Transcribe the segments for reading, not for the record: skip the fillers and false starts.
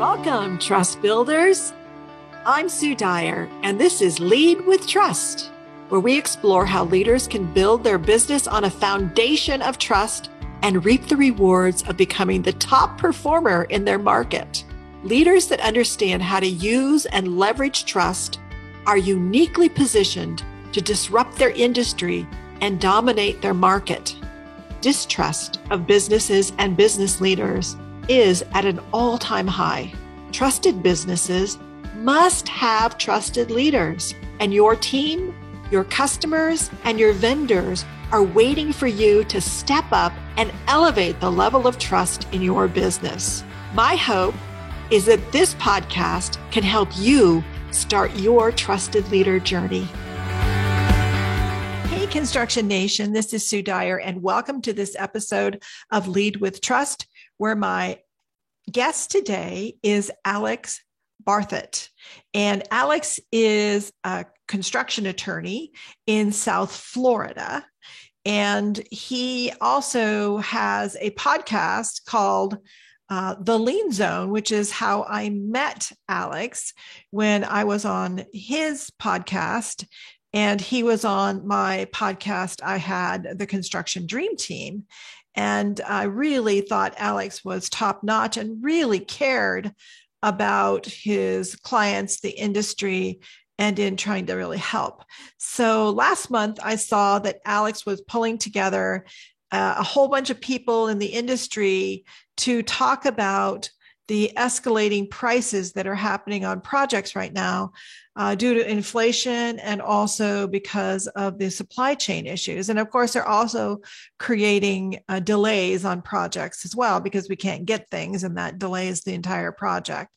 Welcome, trust builders. I'm Sue Dyer, and this is Lead with Trust, where we explore how leaders can build their business on a foundation of trust and reap the rewards of becoming the top performer in their market. Leaders that understand how to use and leverage trust are uniquely positioned to disrupt their industry and dominate their market. Distrust of businesses and business leaders is at an all-time high. Trusted businesses must have trusted leaders, and your team, your customers, and your vendors are waiting for you to step up and elevate the level of trust in your business. My hope is that this podcast can help you start your trusted leader journey. Hey, Construction Nation, this is Sue Dyer, and welcome to this episode of Lead with Trust, where my guest today is Alex Barthet. And Alex is a construction attorney in South Florida. And he also has a podcast called The Lean Zone, which is how I met Alex when I was on his podcast. And he was on my podcast. I had the Construction Dream Team. And I really thought Alex was top notch and really cared about his clients, the industry, and in trying to really help. So last month, I saw that Alex was pulling together a whole bunch of people in the industry to talk about the escalating prices that are happening on projects right now due to inflation and also because of the supply chain issues. And of course, they're also creating delays on projects as well because we can't get things and that delays the entire project.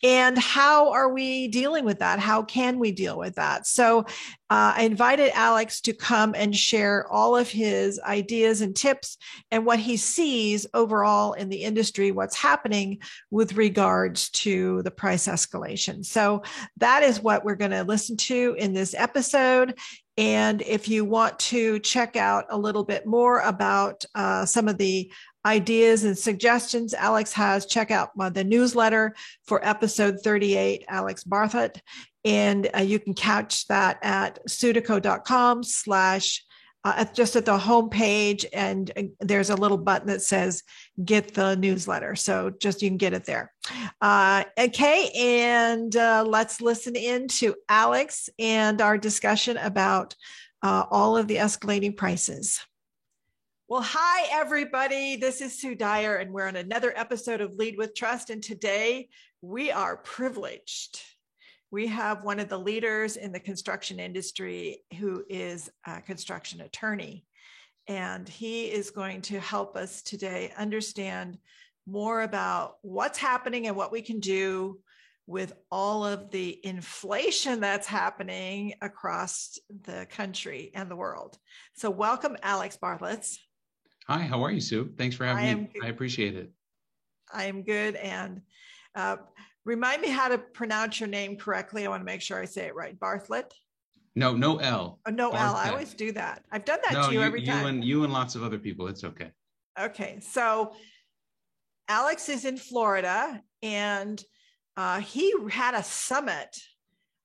And how are we dealing with that? How can we deal with that? So I invited Alex to come and share all of his ideas and tips and what he sees overall in the industry, what's happening with regards to the price escalation. So that is what we're going to listen to in this episode. And if you want to check out a little bit more about some of the ideas and suggestions Alex has, check out the newsletter for episode 38, Alex Barthet. And you can catch that at sudico.com/ just at the homepage. And there's a little button that says get the newsletter. So just you can get it there. Okay. And let's listen in to Alex and our discussion about all of the escalating prices. Well, hi, everybody. This is Sue Dyer, and we're on another episode of Lead with Trust. And today we are privileged. We have one of the leaders in the construction industry who is a construction attorney, and he is going to help us today understand more about what's happening and what we can do with all of the inflation that's happening across the country and the world. So welcome, Alex Barthet. Hi, how are you, Sue? Thanks for having me. I appreciate it. I am good. And remind me how to pronounce your name correctly. I want to make sure I say it right. Barthet? No L. Oh, no Barthet. L. I always do that. I've done that to you every time. You and lots of other people. It's okay. Okay. So Alex is in Florida, and he had a summit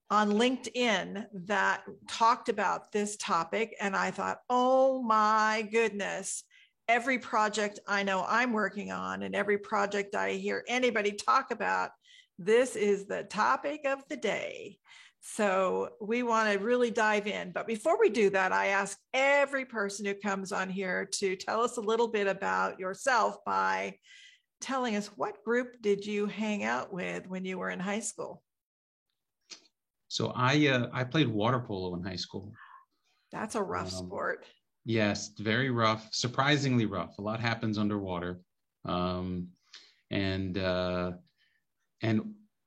on LinkedIn that talked about this topic. And I thought, oh my goodness, every project I know I'm working on and every project I hear anybody talk about, this is the topic of the day. So we want to really dive in. But before we do that, I ask every person who comes on here to tell us a little bit about yourself by telling us what group did you hang out with when you were in high school? So I played water polo in high school. That's a rough sport. Yes, very rough, surprisingly rough. A lot happens underwater. And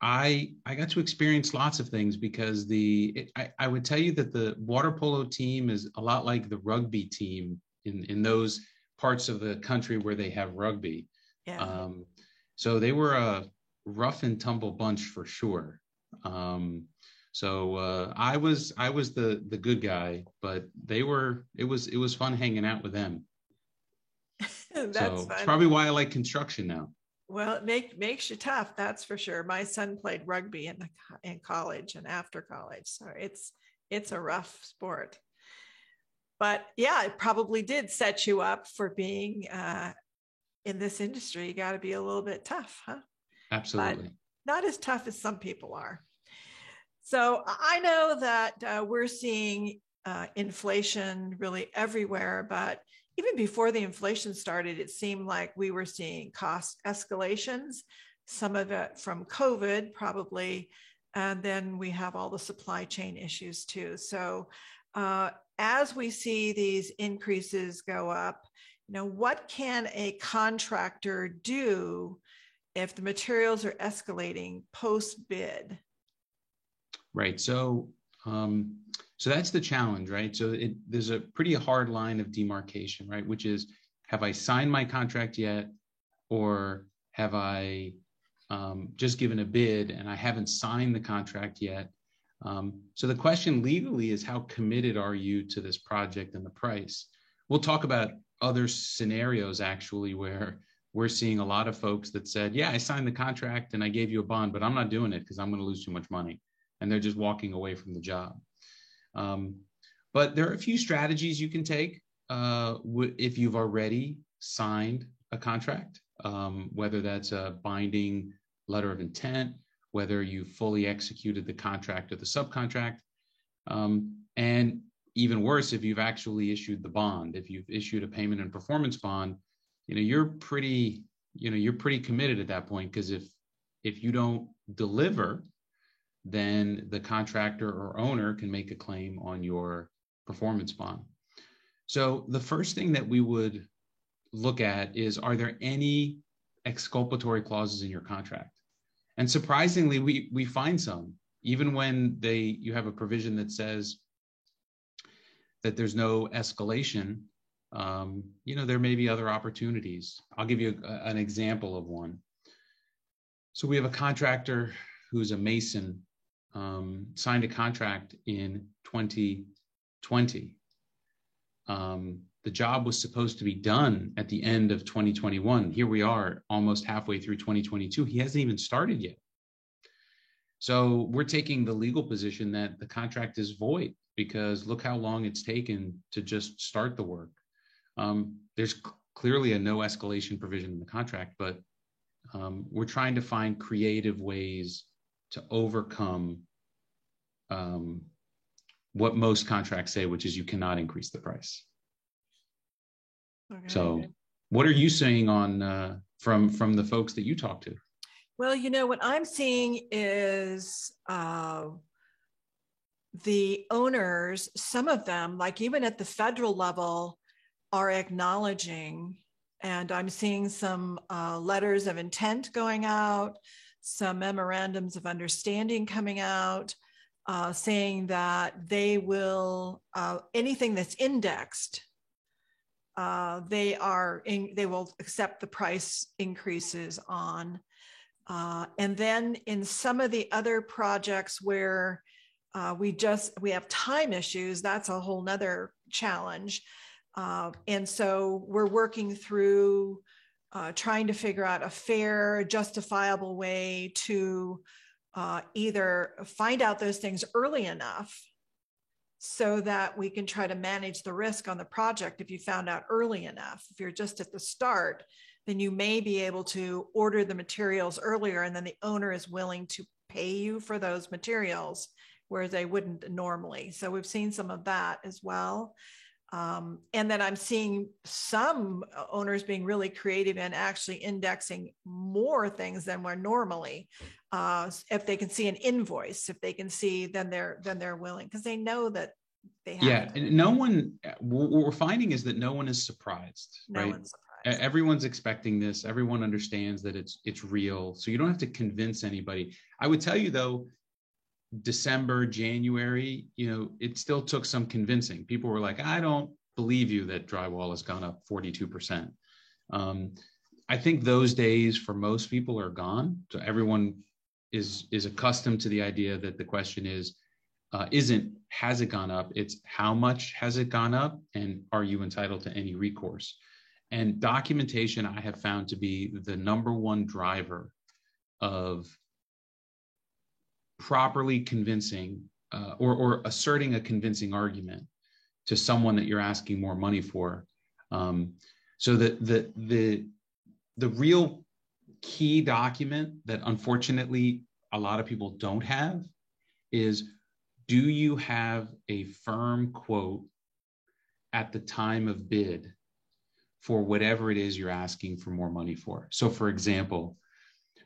I got to experience lots of things because I would tell you that the water polo team is a lot like the rugby team in those parts of the country where they have rugby. Yeah. So they were a rough and tumble bunch for sure. So I was the good guy, but it was fun hanging out with them. That's so fun. it's probably why I like construction now. Well, it makes you tough, that's for sure. My son played rugby in college and after college, so it's a rough sport. But yeah, it probably did set you up for being in this industry. You got to be a little bit tough, huh? But Absolutely. not as tough as some people are. So I know that we're seeing inflation really everywhere, but even before the inflation started, it seemed like we were seeing cost escalations, some of it from COVID probably, and then we have all the supply chain issues too. So as we see these increases go up, what can a contractor do if the materials are escalating post bid? Right. So that's the challenge, right? So there's a pretty hard line of demarcation, right? Which is, have I signed my contract yet, or have I just given a bid and I haven't signed the contract yet? So the question legally is, how committed are you to this project and the price? We'll talk about other scenarios actually where we're seeing a lot of folks that said, yeah, I signed the contract and I gave you a bond, but I'm not doing it because I'm going to lose too much money. And they're just walking away from the job. But there are a few strategies you can take if you've already signed a contract, whether that's a binding letter of intent, whether you fully executed the contract or the subcontract, and even worse, if you've actually issued the bond. If you've issued a payment and performance bond, you're pretty committed at that point, because if you don't deliver, then the contractor or owner can make a claim on your performance bond. So the first thing that we would look at is, are there any exculpatory clauses in your contract? And surprisingly, we find some, even when you have a provision that says that there's no escalation. There may be other opportunities. I'll give you an example of one. So we have a contractor who's a mason, signed a contract in 2020. The job was supposed to be done at the end of 2021. Here we are, almost halfway through 2022. He hasn't even started yet. So we're taking the legal position that the contract is void, because look how long it's taken to just start the work. There's clearly a no escalation provision in the contract, but we're trying to find creative ways to overcome what most contracts say, which is you cannot increase the price. Okay. So what are you saying on from the folks that you talk to? Well, what I'm seeing is the owners, some of them, like even at the federal level, are acknowledging, and I'm seeing some letters of intent going out, some memorandums of understanding coming out, saying that they will, anything that's indexed, they will accept the price increases on. And then in some of the other projects where we have time issues, that's a whole nother challenge. And so we're working through trying to figure out a fair, justifiable way to either find out those things early enough so that we can try to manage the risk on the project. If you found out early enough, if you're just at the start, then you may be able to order the materials earlier, and then the owner is willing to pay you for those materials, whereas they wouldn't normally. So we've seen some of that as well. And then I'm seeing some owners being really creative and actually indexing more things than we're normally. If they can see an invoice, if they can see, then they're willing, because they know that they have. Yeah, and no one. What we're finding is that no one is surprised. No one's surprised. Everyone's expecting this. Everyone understands that it's real. So you don't have to convince anybody. I would tell you though, December, January, it still took some convincing. People were like, I don't believe you that drywall has gone up 42%. I think those days for most people are gone. So everyone is accustomed to the idea that the question isn't has it gone up? It's how much has it gone up? And are you entitled to any recourse? And documentation I have found to be the number one driver of properly convincing or asserting a convincing argument to someone that you're asking more money for. So the real key document that unfortunately a lot of people don't have is, do you have a firm quote at the time of bid for whatever it is you're asking for more money for? So for example,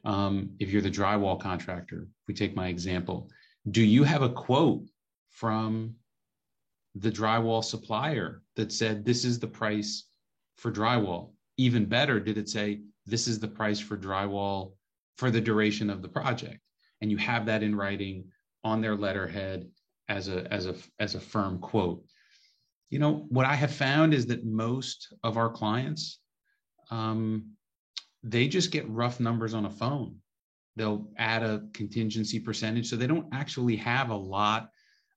if you're the drywall contractor, if we take my example, do you have a quote from the drywall supplier that said, this is the price for drywall? Even better, did it say, this is the price for drywall for the duration of the project? And you have that in writing on their letterhead as a firm quote. You know, what I have found is that most of our clients, they just get rough numbers on a phone. They'll add a contingency percentage, so they don't actually have a lot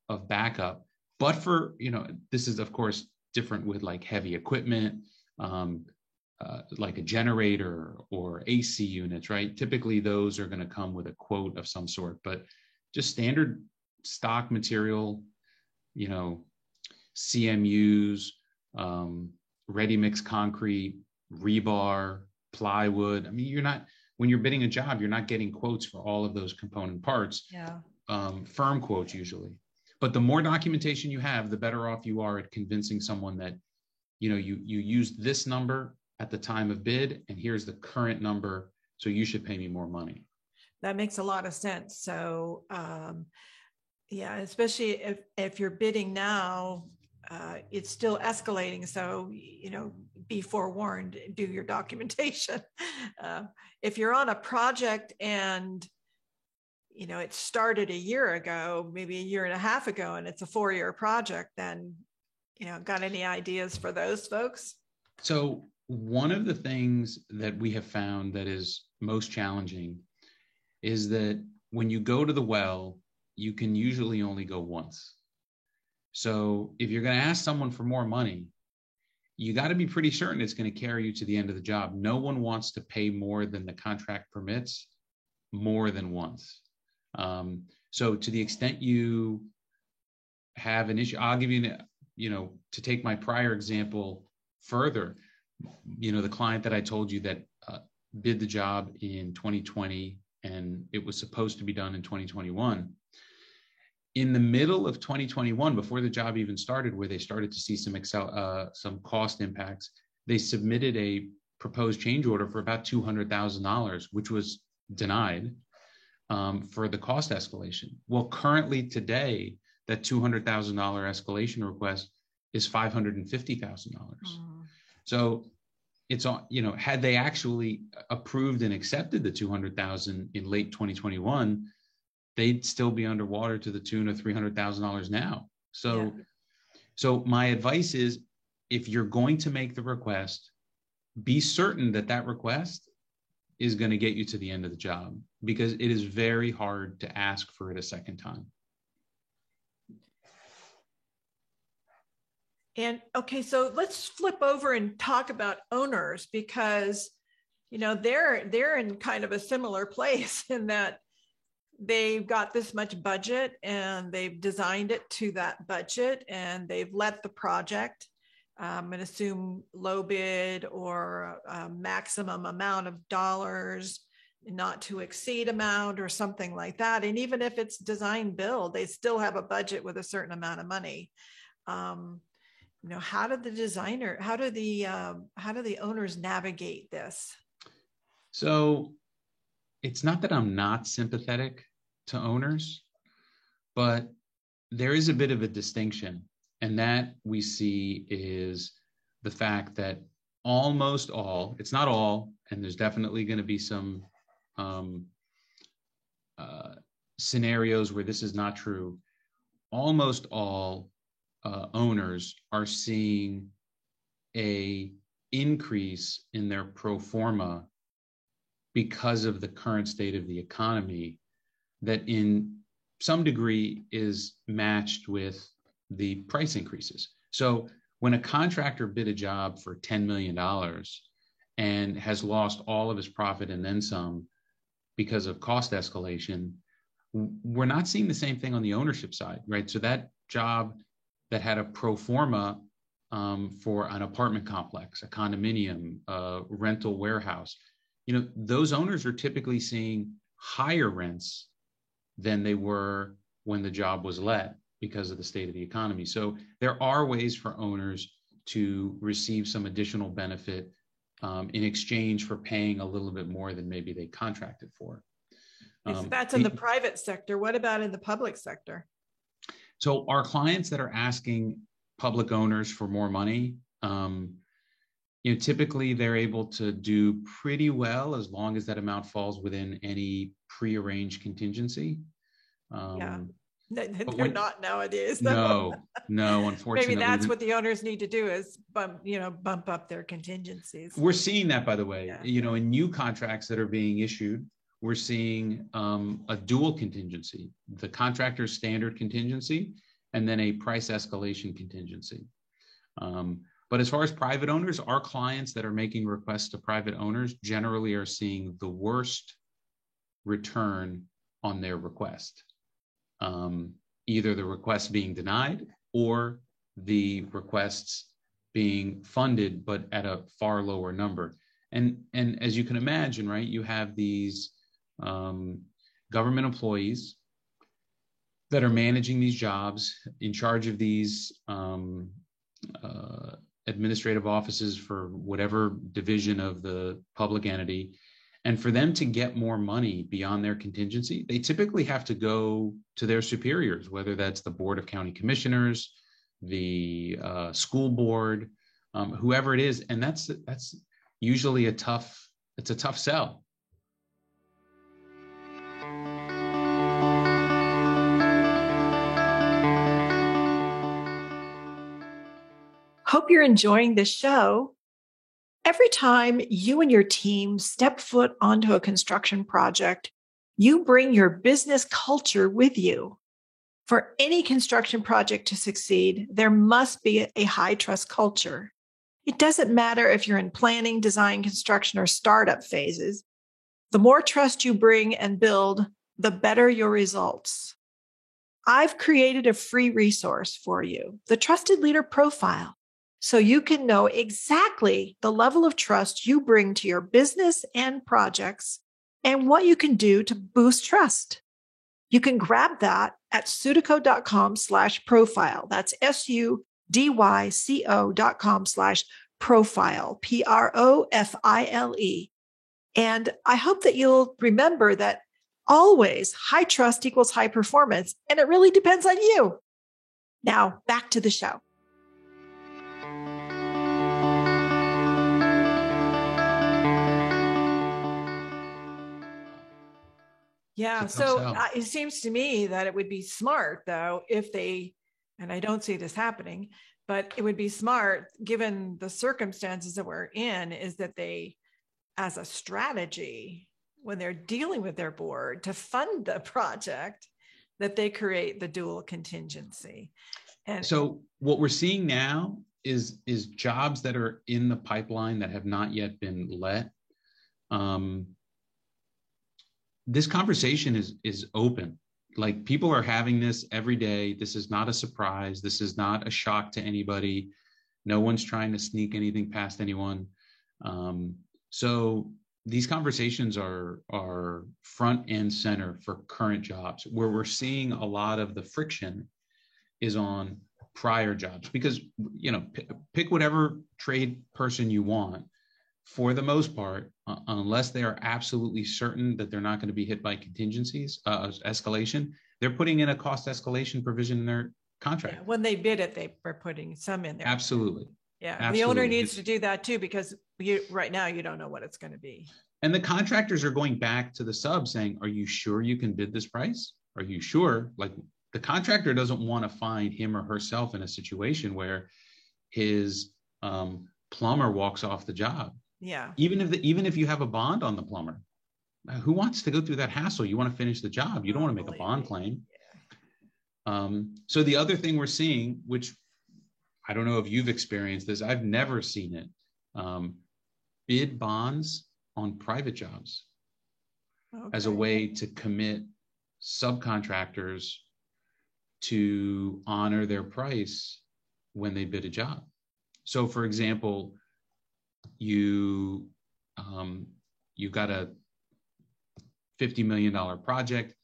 of backup. But for, you know, this is of course different with like heavy equipment, like a generator or AC units, right? Typically those are going to come with a quote of some sort, but just standard stock material, you know, CMUs, ready mix concrete, rebar, plywood. I mean, you're not, when you're bidding a job, you're not getting quotes for all of those component parts. Yeah. Firm quotes usually. But the more documentation you have, the better off you are at convincing someone that, you know, you used this number at the time of bid, and here's the current number, so you should pay me more money. That makes a lot of sense. So, yeah, especially if you're bidding now, it's still escalating. So, you know, be forewarned, do your documentation. If you're on a project and, you know, it started a year ago, maybe a year and a half ago, and it's a 4-year project, then, you know, got any ideas for those folks? So one of the things that we have found that is most challenging is that when you go to the well, you can usually only go once. So if you're going to ask someone for more money, you got to be pretty certain it's going to carry you to the end of the job. No one wants to pay more than the contract permits more than once. So to the extent you have an issue, I'll give you, you know, to take my prior example further, you know, the client that I told you that bid the job in 2020 and it was supposed to be done in 2021. In the middle of 2021, before the job even started, where they started to see some cost impacts, they submitted a proposed change order for about $200,000, which was denied for the cost escalation. Well, currently today, that $200,000 escalation request is $550,000. Mm-hmm. So it's, you know, had they actually approved and accepted the $200,000 in late 2021, they'd still be underwater to the tune of $300,000 now. So, yeah. So my advice is, if you're going to make the request, be certain that that request is going to get you to the end of the job, because it is very hard to ask for it a second time. And okay, so let's flip over and talk about owners, because, you know, they're in kind of a similar place in that they've got this much budget and they've designed it to that budget and they've let the project, I'm going to assume low bid or a maximum amount of dollars, not to exceed amount or something like that. And even if it's design build, they still have a budget with a certain amount of money. You know, how do the owners navigate this? So it's not that I'm not sympathetic to owners, but there is a bit of a distinction. And that we see is the fact that almost all, it's not all, and there's definitely going to be some scenarios where this is not true. Almost all owners are seeing a increase in their pro forma because of the current state of the economy that in some degree is matched with the price increases. So When a contractor bid a job for $10 million and has lost all of his profit and then some because of cost escalation, we're not seeing the same thing on the ownership side, right? So that job that had a pro forma for an apartment complex, a condominium, a rental warehouse, those owners are typically seeing higher rents than they were when the job was let because of the state of the economy. So there are ways for owners to receive some additional benefit in exchange for paying a little bit more than maybe they contracted for. That's in the private sector. What about in the public sector? So our clients that are asking public owners for more money, typically they're able to do pretty well as long as that amount falls within any prearranged contingency. They're not nowadays. Though. No, unfortunately. Maybe that's what the owners need to do is bump up their contingencies. We're seeing that, by the way, in new contracts that are being issued, we're seeing a dual contingency, the contractor's standard contingency, and then a price escalation contingency. But as far as private owners, our clients that are making requests to private owners generally are seeing the worst return on their request. Either the request being denied or the requests being funded, but at a far lower number. And as you can imagine, right, you have these government employees that are managing these jobs, in charge of these administrative offices for whatever division of the public entity. And for them to get more money beyond their contingency, they typically have to go to their superiors, whether that's the Board of County Commissioners, the school board, whoever it is. And that's usually a tough sell. Hope you're enjoying this show. Every time you and your team step foot onto a construction project, you bring your business culture with you. For any construction project to succeed, there must be a high trust culture. It doesn't matter if you're in planning, design, construction, or startup phases. The more trust you bring and build, the better your results. I've created a free resource for you, the Trusted Leader Profile, so you can know exactly the level of trust you bring to your business and projects and what you can do to boost trust. You can grab that at sudico.com/profile. That's sudyco.com/profile, PROFILE. And I hope that you'll remember that always high trust equals high performance, and it really depends on you. Now, back to the show. Yeah. So it seems to me that it would be smart, though, if they, and I don't see this happening, but it would be smart, given the circumstances that we're in, is that they, as a strategy, when they're dealing with their board to fund the project, that they create the dual contingency. And so what we're seeing now is jobs that are in the pipeline that have not yet been let. This conversation is open. Like, people are having this every day. This is not a surprise. This is not a shock to anybody. No one's trying to sneak anything past anyone. So these conversations are front and center for current jobs. Where we're seeing a lot of the friction is on prior jobs, because, pick whatever trade person you want. For the most part, unless they are absolutely certain that they're not going to be hit by contingencies, escalation, they're putting in a cost escalation provision in their contract. Yeah, when they bid it, they are putting some in there. Absolutely. Yeah. Absolutely. The owner needs to do that too, because right now you don't know what it's going to be. And the contractors are going back to the sub saying, are you sure you can bid this price? Are you sure? Like, the contractor doesn't want to find him or herself in a situation where his plumber walks off the job. Yeah. Even if you have a bond on the plumber, who wants to go through that hassle? You want to finish the job. You don't want to make a bond claim. Yeah. So the other thing we're seeing, which I don't know if you've experienced this. I've never seen it. Bid bonds on private jobs as a way to commit subcontractors to honor their price when they bid a job. So, for example, you got a $50 million project,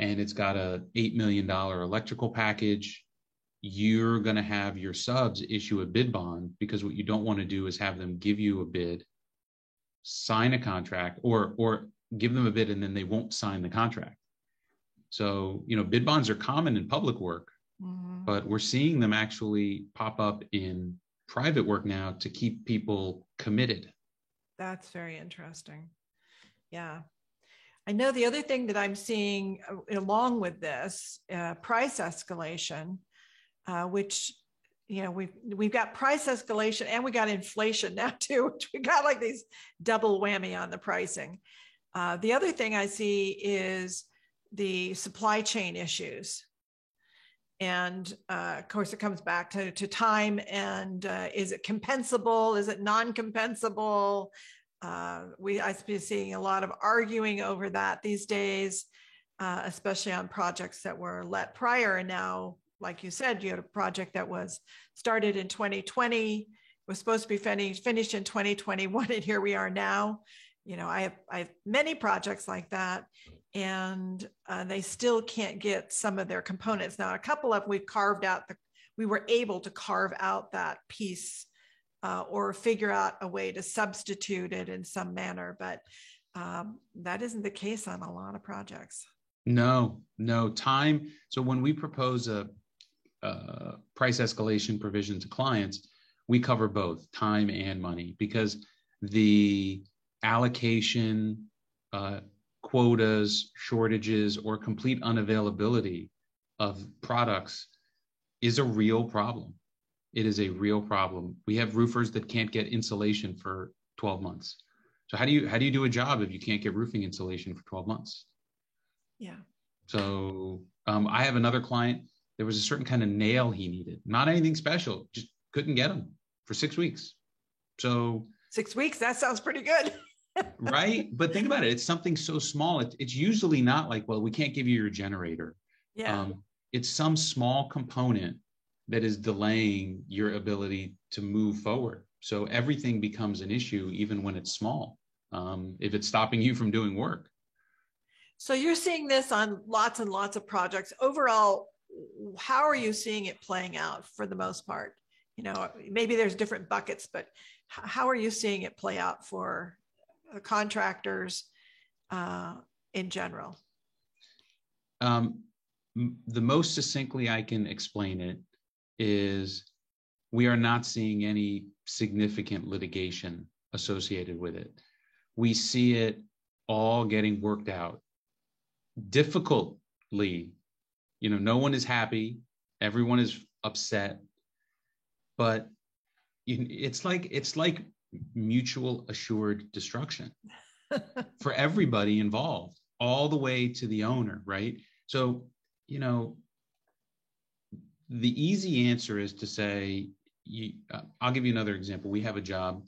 and it's got a $8 million electrical package. You're going to have your subs issue a bid bond, because what you don't want to do is have them give you a bid, sign a contract, or give them a bid and then they won't sign the contract. So, bid bonds are common in public work, but we're seeing them actually pop up in private work now to keep people committed. That's very interesting. Yeah. I know the other thing that I'm seeing along with this price escalation, which, we've got price escalation and we got inflation now too, which we got like these double whammy on the pricing. The other thing I see is the supply chain issues. And of course, it comes back to time and is it compensable? Is it non-compensable? I've been seeing a lot of arguing over that these days, especially on projects that were let prior. And now, like you said, you had a project that was started in 2020, was supposed to be finished in 2021, and here we are now. I have many projects like that, and they still can't get some of their components. Now, a couple of we were able to carve out that piece or figure out a way to substitute it in some manner, but that isn't the case on a lot of projects. No time. So when we propose a price escalation provision to clients, we cover both time and money, because the allocation, quotas, shortages, or complete unavailability of products is a real problem. It is a real problem. We have roofers that can't get insulation for 12 months. So how do you do a job if you can't get roofing insulation for 12 months? Yeah. So I have another client. There was a certain kind of nail he needed, not anything special, just couldn't get them for 6 weeks. So 6 weeks, that sounds pretty good. Right? But think about it. It's something so small. It's usually not like, well, we can't give you your generator. Yeah. It's some small component that is delaying your ability to move forward. So everything becomes an issue, even when it's small, if it's stopping you from doing work. So you're seeing this on lots and lots of projects. Overall, how are you seeing it playing out for the most part? Maybe there's different buckets, but how are you seeing it play out for contractors in general? The most succinctly I can explain it is we are not seeing any significant litigation associated with it. We see it all getting worked out difficultly. No one is happy. Everyone is upset, but it's like mutual assured destruction for everybody involved, all the way to the owner, right? So, the easy answer is to say, I'll give you another example. We have a job,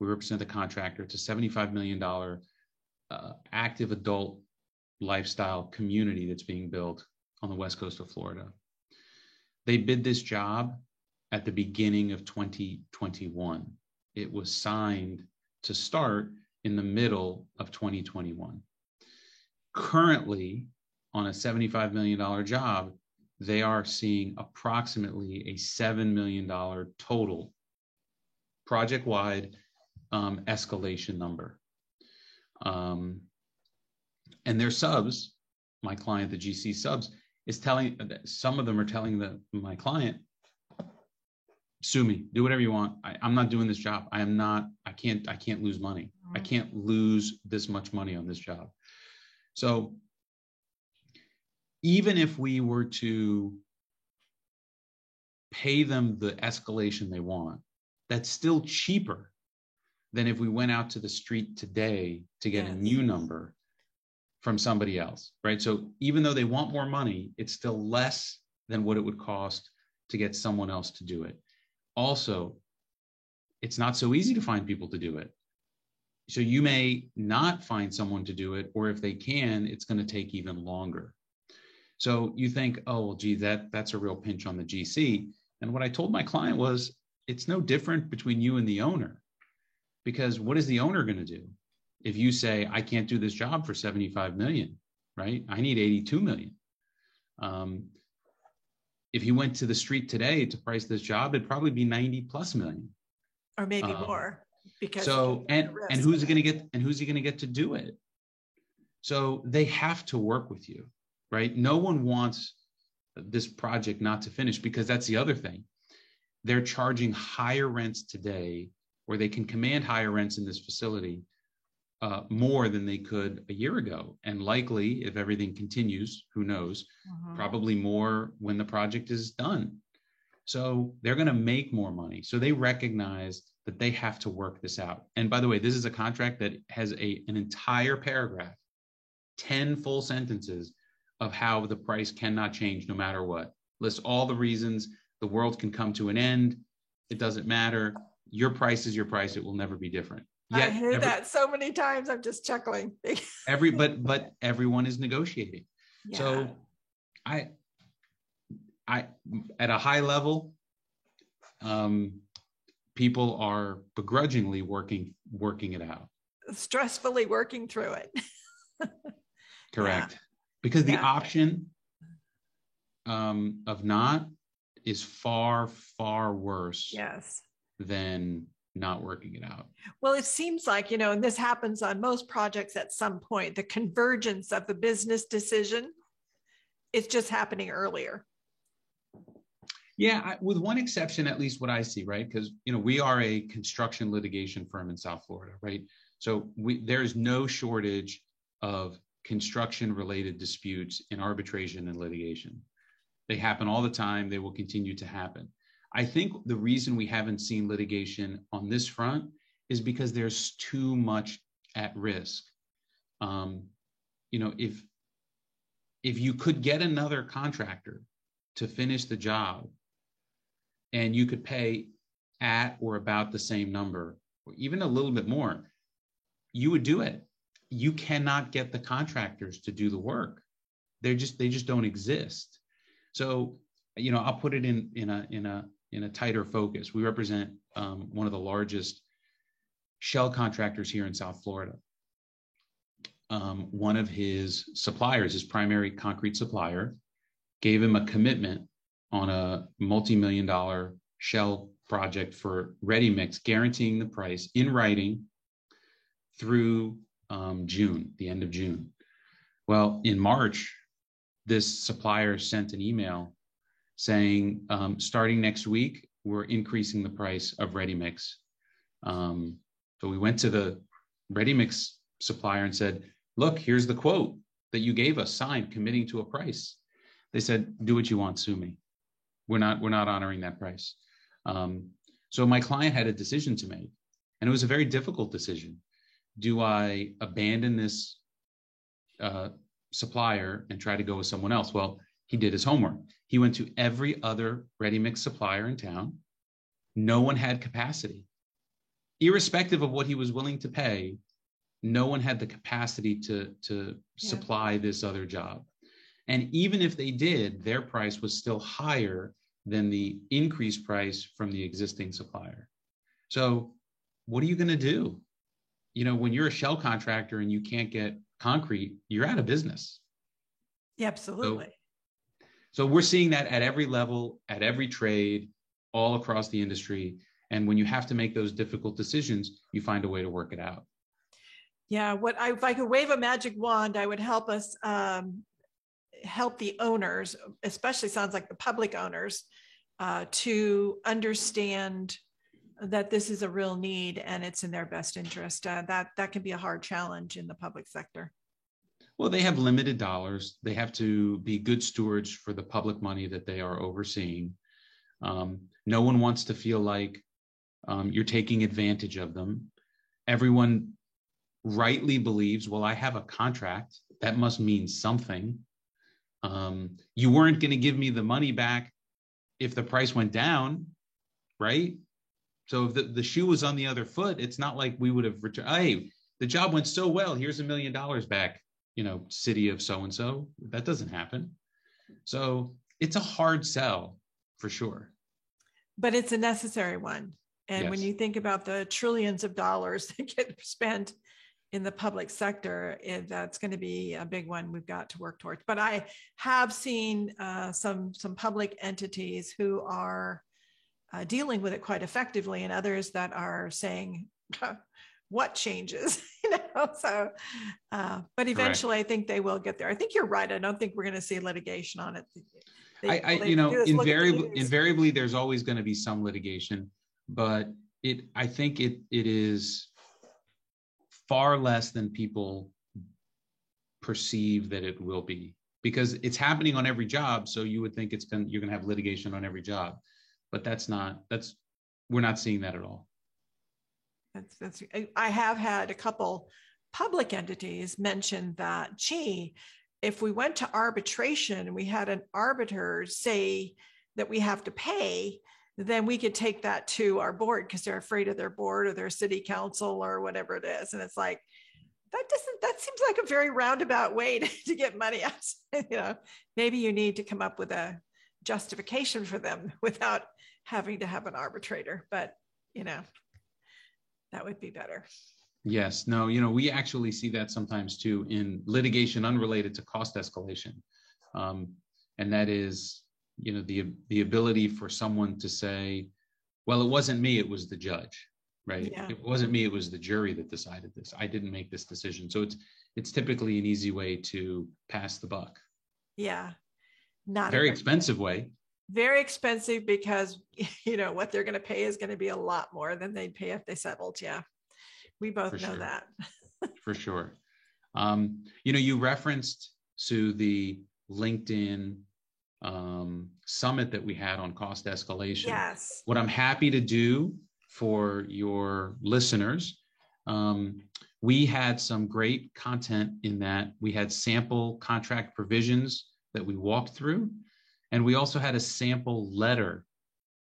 we represent the contractor. It's a $75 million active adult lifestyle community that's being built on the west coast of Florida. They bid this job at the beginning of 2021. It was signed to start in the middle of 2021. Currently, on a $75 million job, they are seeing approximately a $7 million total project-wide escalation number. And their subs, my client, the GC subs, some of them are telling my client, sue me, do whatever you want. I'm not doing this job. I can't lose money. I can't lose this much money on this job. So even if we were to pay them the escalation they want, that's still cheaper than if we went out to the street today to get a new number from somebody else, right? So even though they want more money, it's still less than what it would cost to get someone else to do it. Also, it's not so easy to find people to do it. So you may not find someone to do it, or if they can, it's going to take even longer. So you think, oh, well, gee, that's a real pinch on the GC. And what I told my client was, it's no different between you and the owner, because what is the owner going to do? If you say, I can't do this job for 75 million, right? I need 82 million. If you went to the street today to price this job, it'd probably be 90 plus million. Or maybe more. Because so, and who's he going to get, and who's he going to get to do it? So they have to work with you, right? No one wants this project not to finish, because that's the other thing. They're charging higher rents today, or they can command higher rents in this facility more than they could a year ago. And likely, if everything continues, who knows, probably more when the project is done. So they're going to make more money. So they recognize that they have to work this out. And by the way, this is a contract that has an entire paragraph, 10 full sentences of how the price cannot change no matter what. Lists all the reasons the world can come to an end. It doesn't matter. Your price is your price. It will never be different. Yet, I hear that so many times. I'm just chuckling. but everyone is negotiating. Yeah. So I at a high level, people are begrudgingly working it out, stressfully working through it. Correct. Yeah. Because the option of not is far, far worse than not working it out. Well, it seems like, and this happens on most projects at some point, the convergence of the business decision, it's just happening earlier. Yeah, with one exception, at least what I see, right? Because, we are a construction litigation firm in South Florida, right? So there is no shortage of construction-related disputes in arbitration and litigation. They happen all the time. They will continue to happen. I think the reason we haven't seen litigation on this front is because there's too much at risk. If you could get another contractor to finish the job, and you could pay at or about the same number, or even a little bit more, you would do it. You cannot get the contractors to do the work. They just don't exist. So, I'll put it in a tighter focus. We represent one of the largest shell contractors here in South Florida. One of his suppliers, his primary concrete supplier, gave him a commitment on a multi-million-dollar shell project for ready mix, guaranteeing the price in writing through June, the end of June. Well, in March, this supplier sent an email saying, starting next week, we're increasing the price of ready mix. So we went to the ready mix supplier and said, look, here's the quote that you gave us, signed, committing to a price. They said, do what you want, sue me. We're not honoring that price. So my client had a decision to make, and it was a very difficult decision. Do I abandon this supplier and try to go with someone else? Well, he did his homework. He went to every other ready mix supplier in town. No one had capacity. Irrespective of what he was willing to pay, no one had the capacity to supply this other job. And even if they did, their price was still higher than the increased price from the existing supplier. So what are you going to do? When you're a shell contractor and you can't get concrete, you're out of business. Yeah, absolutely. So we're seeing that at every level, at every trade, all across the industry. And when you have to make those difficult decisions, you find a way to work it out. Yeah, if I could wave a magic wand, I would help us help the owners, especially sounds like the public owners, to understand that this is a real need and it's in their best interest. That can be a hard challenge in the public sector. Well, they have limited dollars. They have to be good stewards for the public money that they are overseeing. No one wants to feel like you're taking advantage of them. Everyone rightly believes, well, I have a contract. That must mean something. You weren't going to give me the money back if the price went down, right? So if the shoe was on the other foot, it's not like we would have returned, hey, the job went so well, here's $1 million back, city of so-and-so. That doesn't happen. So it's a hard sell for sure. But it's a necessary one. And Yes. when you think about the trillions of dollars that get spent in the public sector, that's going to be a big one we've got to work towards. But I have seen some public entities who are dealing with it quite effectively, and others that are saying, what changes? So, but eventually, Correct. I think they will get there. I think you're right. I don't think we're going to see litigation on it. Invariably, there's always going to be some litigation, but I think it is far less than people perceive that it will be, because it's happening on every job. So you would think you're going to have litigation on every job, but we're not seeing that at all. I have had a couple public entities mention that, gee, if we went to arbitration and we had an arbiter say that we have to pay, then we could take that to our board because they're afraid of their board or their city council or whatever it is. And it's like, that seems like a very roundabout way to get money out. Maybe you need to come up with a justification for them without having to have an arbitrator, but that would be better. Yes. No, we actually see that sometimes too in litigation unrelated to cost escalation. And that is, the ability for someone to say, well, it wasn't me, it was the judge, right? Yeah. It wasn't me, it was the jury that decided this. I didn't make this decision. So it's typically an easy way to pass the buck. Yeah. Not very expensive way. Very expensive because, what they're going to pay is going to be a lot more than they'd pay if they settled. Yeah. We both know that. For sure. You referenced, Sue, the LinkedIn summit that we had on cost escalation. Yes. What I'm happy to do for your listeners, we had some great content in that. We had sample contract provisions that we walked through, and we also had a sample letter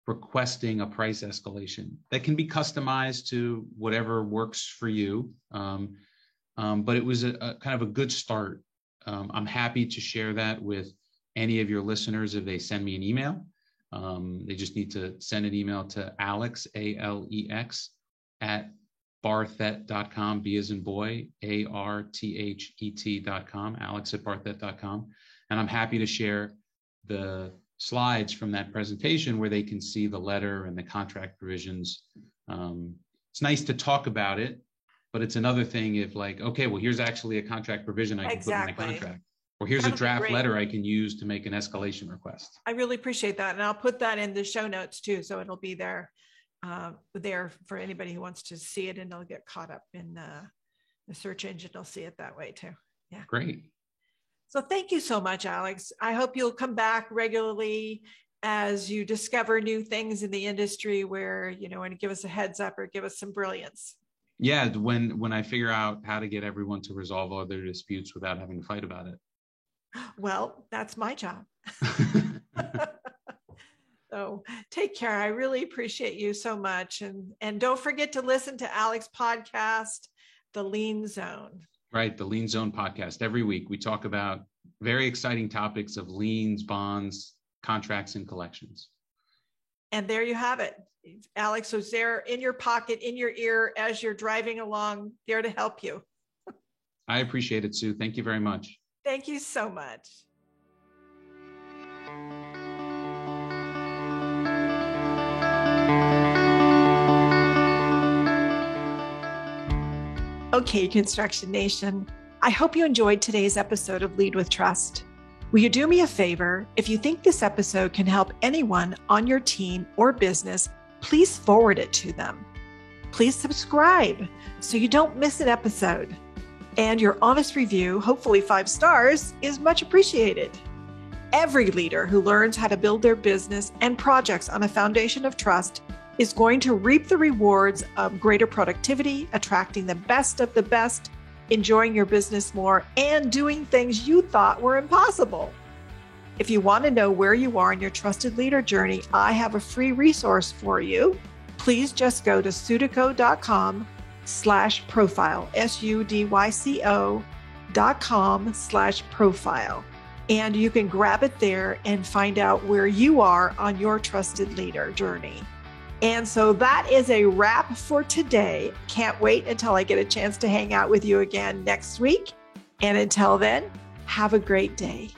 requesting a price escalation that can be customized to whatever works for you. But it was a kind of a good start. I'm happy to share that with any of your listeners if they send me an email. They just need to send an email to Alex, ALEX, at barthet.com, B as in boy, ARTHET.com, Alex at barthet.com. And I'm happy to share the slides from that presentation where they can see the letter and the contract provisions. It's nice to talk about it, but it's another thing if okay, well, here's actually a contract provision I can put in my contract, or here's a draft letter I can use to make an escalation request. I really appreciate that. And I'll put that in the show notes too. So it'll be there for anybody who wants to see it, and they'll get caught up in the search engine. They'll see it that way too. Yeah. Great. So thank you so much, Alex. I hope you'll come back regularly as you discover new things in the industry where, and give us a heads up or give us some brilliance. Yeah, when I figure out how to get everyone to resolve all their disputes without having to fight about it. Well, that's my job. So take care. I really appreciate you so much. And don't forget to listen to Alex's podcast, The Lean Zone. Right. The Lean Zone podcast. Every week we talk about very exciting topics of liens, bonds, contracts, and collections. And there you have it. Alex was there in your pocket, in your ear, as you're driving along, there to help you. I appreciate it, Sue. Thank you very much. Thank you so much. Okay, Construction Nation, I hope you enjoyed today's episode of Lead with Trust. Will you do me a favor? If you think this episode can help anyone on your team or business, please forward it to them. Please subscribe so you don't miss an episode. And your honest review, hopefully 5 stars, is much appreciated. Every leader who learns how to build their business and projects on a foundation of trust is going to reap the rewards of greater productivity, attracting the best of the best, enjoying your business more, and doing things you thought were impossible. If you want to know where you are in your trusted leader journey, I have a free resource for you. Please just go to sudyco.com/profile, sudyco.com/profile. And you can grab it there and find out where you are on your trusted leader journey. And so that is a wrap for today. Can't wait until I get a chance to hang out with you again next week. And until then, have a great day.